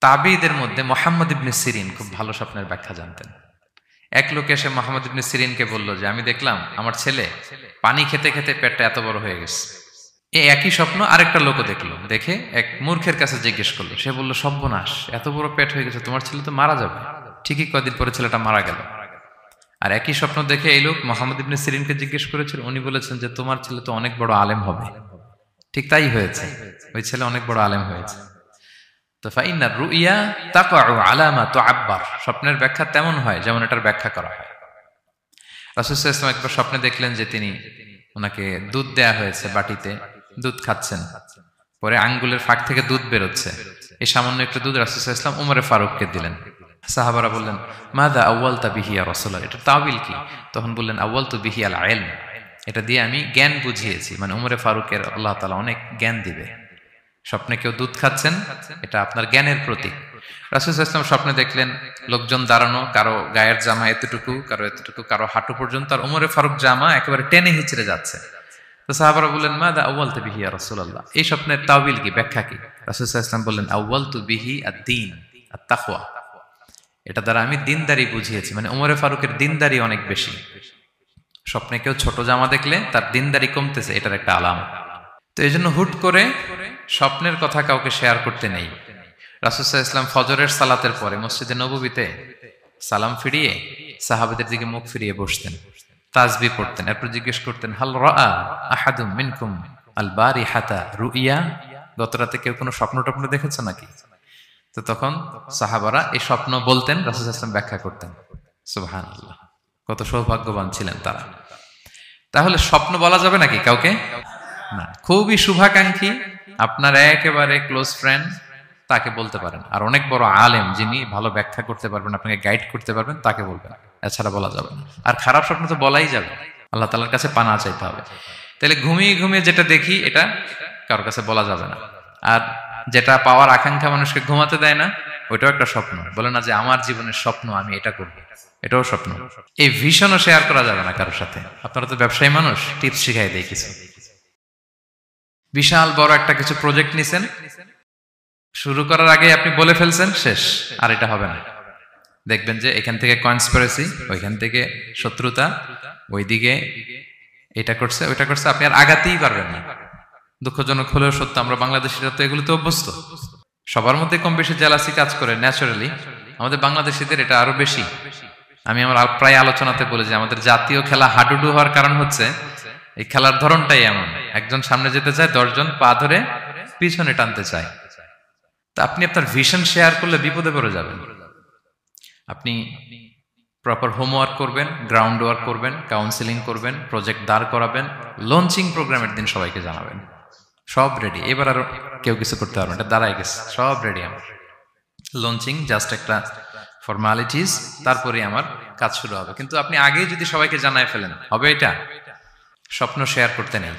তাবিদের মধ্যে মুহাম্মদ ইবনে সিরিন খুব ভালো স্বপ্নের ব্যাখ্যা জানতেন। এক লোক এসে মুহাম্মদ ইবনে সিরিনকে বলল যে আমি দেখলাম আমার ছেলে পানি খেতে খেতে পেটটা এত বড় হয়ে গেছে। এই একই স্বপ্ন আরেকটা লোকও দেখলো, দেখে এক মূর্খের কাছে জিজ্ঞেস করলো। সে বলল, সর্বনাশ, এত বড় পেট হয়ে গেছে, তোমার ছেলে তো মারা যাবে। ঠিকই কদিন পরে ছেলেটা মারা গেল। আর একই স্বপ্ন দেখে এই লোক মুহাম্মদ ইবনে সিরিনকে জিজ্ঞেস করেছিল, উনি বলেছেন যে তোমার ছেলে তো অনেক বড় আলেম হবে। ঠিক তাই হয়েছে, ওই ছেলে অনেক বড় আলেম হয়েছে। তো ফাইন্না রুইয়া তাকাউ আলা মা তুআব্বার, স্বপ্নের ব্যাখ্যা তেমন হয় যেমন এটার ব্যাখ্যা করা হয়। রাসূল সাল্লাল্লাহু আলাইহি ওয়াসাল্লাম একবার স্বপ্নে দেখলেন যে তিনি ওনাকে দুধ দেয়া হয়েছে, বাটিতে দুধ খাচ্ছেন, পরে আঙ্গুলের ফাঁক থেকে দুধ বেরোচ্ছে। এই সামান্য একটু দুধ রাসূল সাল্লাল্লাহু আলাইহি ওয়াসাল্লাম উমরে ফারুককে দিলেন। সাহাবারা বললেন, মাযা আউয়ালতা বিহি ইয়া রাসূলুল্লাহ, এটা তাওয়িল কি? তখন বললেন, আউয়ালতু বিহি আল ইলম, এটা দিয়ে আমি জ্ঞান বুঝিয়েছি, মানে উমরে ফারুকের আল্লাহ তাআলা অনেক জ্ঞান দিবে। স্বপ্নে কেউ দুধ খাচ্ছেন, এটা আপনার জ্ঞানের প্রতীক। রাসূল সাল্লাল্লাহু আলাইহি ওয়াসাল্লাম স্বপ্নে দেখলেন লোকজন দাঁড়ানো, কারো গায়ের জামা এতটুকু, কারো এতটুকু, কারো হাঁটু পর্যন্ত, আর উমরে ফারুক জামা একেবারে টেনে হিচড়ে যাচ্ছে। তো সাহাবারা বললেন, মাযা আউয়ালতু বিহি ইয়া রাসূলুল্লাহ, এই স্বপ্নের তাওয়িল কি, ব্যাখ্যা কি? রাসূল সাল্লাল্লাহু আলাইহি ওয়াসাল্লাম বললেন, আউয়ালতু বিহি আদ-দীন আত-তাকওয়া, এটা দ্বারা আমি দিনদারি বুঝিয়েছি, মানে উমরে ফারুকের দিনদারি অনেক বেশি। স্বপ্নে কেউ ছোট জামা দেখলে তার দিনদারি কমতেছে, এটার একটা আলামত। তো এই জন্য হুট করে স্বপ্নের কথা কাউকে শেয়ার করতে নেই। রাসূল সাল্লাল্লাহু আলাইহি ওয়াসাল্লাম ফজরের সালাতের পরে মসজিদে নববীতে সালাম ফিরিয়ে সাহাবাদের দিকে মুখ ফিরিয়ে বসতেন, তাসবিহ পড়তেন, এরপর জিজ্ঞেস করতেন, হাল রাআ আহাদুম মিনকুম আল বারিহাতা রুইয়া, গত রাতে কেউ কোনো স্বপ্ন টপ্ন দেখেছে নাকি? তো তখন সাহাবারা এই স্বপ্ন বলতেন, রাসূল সাল্লাল্লাহু আলাইহি ওয়াসাল্লাম ব্যাখ্যা করতেন। সুবহানাল্লাহ, কত সৌভাগ্যবান ছিলেন তারা। তাহলে স্বপ্ন বলা যাবে নাকি কাউকে? না। খুবই শুভাকাঙ্ক্ষী, আপনার একেবারে ক্লোজ ফ্রেন্ড, তাকে বলতে পারেন। আর অনেক বড় আলেম যিনি ভালো ব্যাখ্যা করতে পারবেন, আপনাকে গাইড করতে পারবেন, তাকে বলবেন। এছাড়া বলা যাবে না। আর খারাপ স্বপ্ন তো বলাই যাবে, আল্লাহ তাআলার কাছে পানা চাইতে হবে। তাহলে ঘুমিয়ে ঘুমিয়ে যেটা দেখি এটা কারোর কাছে বলা যাবে না। আর যেটা পাওয়ার আকাঙ্ক্ষা মানুষকে ঘুমাতে দেয় না, ওইটাও একটা স্বপ্ন। বলে না যে আমার জীবনের স্বপ্ন আমি এটা করব, এটাও স্বপ্ন। এই ভিশনও শেয়ার করা যাবে না কারোর সাথে। আপনারা তো ব্যবসায়ী মানুষ, টিপস শিখাই দেয় কিছু। বিশাল বড় একটা কিছু প্রজেক্ট নিছেন, শুরু করার আগে আপনি বলে ফেলছেন, শেষ, আর এটা হবে না। দেখবেন যে এখান থেকে কনস্পিরেসি, ওইখান থেকে শত্রুতা, ওইদিকে এটা করছে ওইটা করছে, আপনি আর আগাতেই পারবেন না। দুঃখজনক হলেও সত্য, আমরা বাংলাদেশিরা তো এগুলোতে অভ্যস্ত। সবার মধ্যে কম বেশি জেলাসি কাজ করে ন্যাচারালি, আমাদের বাংলাদেশিদের এটা আরো বেশি। আমি আমার প্রায় আলোচনাতে বলি যে আমাদের জাতীয় খেলা হাডুডু হওয়ার কারণ হচ্ছে এই খেলার ধরনটাই এমন, একজন সামনে যেতে চায়, 10 জন পা ধরে পিছনে টানতে চায়। তা আপনি আপনার ভিশন শেয়ার করলে বিপদে পড়ে যাবেন। আপনি প্রপার হোমওয়ার্ক করবেন, গ্রাউন্ড ওয়ার্ক করবেন, কাউন্সিলিং করবেন, প্রজেক্ট দাঁড় করাবেন, লঞ্চিং প্রোগ্রামের দিন সবাইকে জানাবেন। সব রেডি, এবার আর কেউ কিছু করতে পারবেন, এটা দাঁড়ায় গেছে, সব রেডি আমার। লঞ্চিং জাস্ট একটা ফর্মালিটিস, তারপরে আমার কাজ শুরু হবে। কিন্তু আপনি আগেই যদি সবাইকে জানায় ফেলেন, হবে এটা? স্বপ্ন শেয়ার করতে নেই।